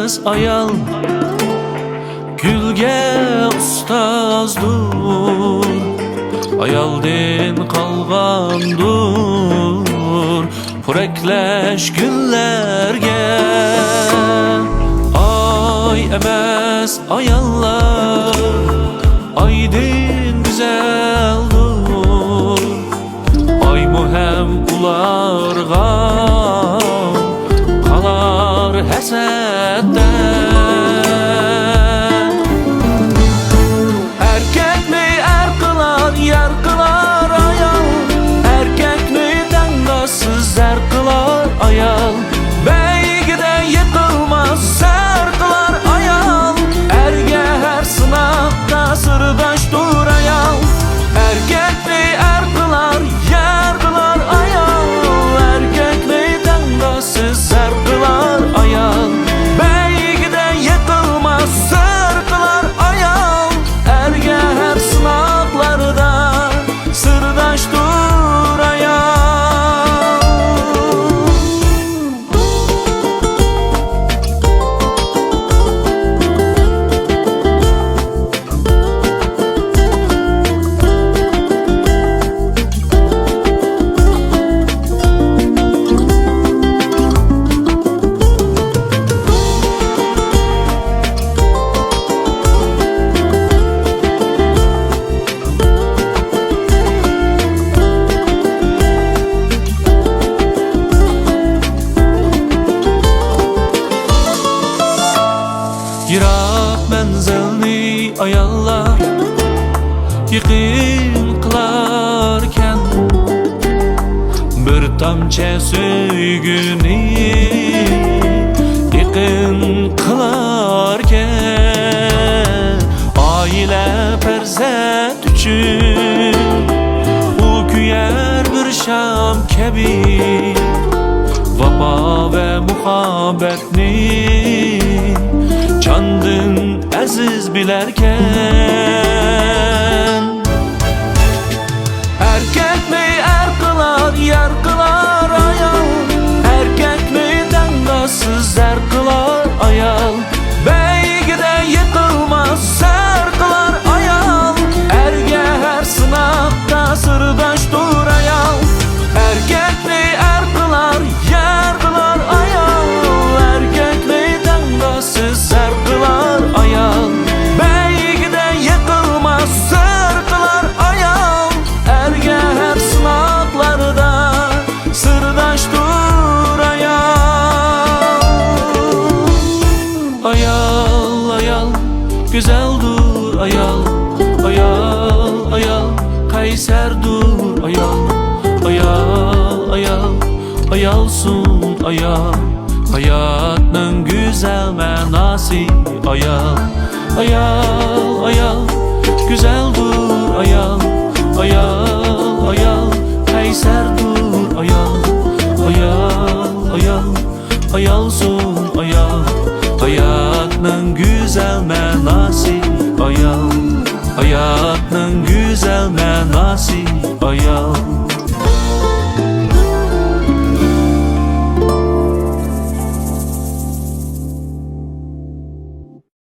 emas ayal, gülge ustazdur. Ayalden kalgandur purekleş günlerge. Ay emas ayallar, aydın güzeldur. Ay muhem ularga kalar hesetten. Erkek mi er kılar, yar kılar ayal. Erkek mi dengasız er kılar ayal. Beygide yıkılmaz ser kılar ayal. Erge her sınavda sırdaş dur ayal. Erkek mi er kılar, yar kılar ayal. Erkek mi dengasız er kılar ayal. Beygide yıkılmaz ser kılar ayal. Erge her sınavlarda sırdaş dur ayal. Yirak menzilni ayallar yıkın kılarken, bir tamça söygünü yıkın kılarken. Aile perzat üçün u küyer bir şam kebi. Vapa ve muhabbetni candın aziz bilerken. Erkek mi er kılar, yar kılar ayal. Erkek mi dengasız er kılar ayal. Beygide yıkılmaz ser kılar ayal. Erge her sınavda sırdaş dur ayal. Erkek mi er kılar, yar kılar ayal. Erkek mi dengasız er kılar ayal. Beygide yıkılmaz ser kılar ayal. Erge her sınavlarda sırdaş dur ayal. Ayal ayal güzel dur ayal. Ayal ayal kayser dur ayal. Ayal ayal ayalsun ayal. Hayatın güzel menası ayal. Ayal ayal güzel dur ayal. Ayal ayal kayser dur ayal. Ayal ayal ayalsun ayal. Hayatın güzel menası ayal. Hayatın güzel menası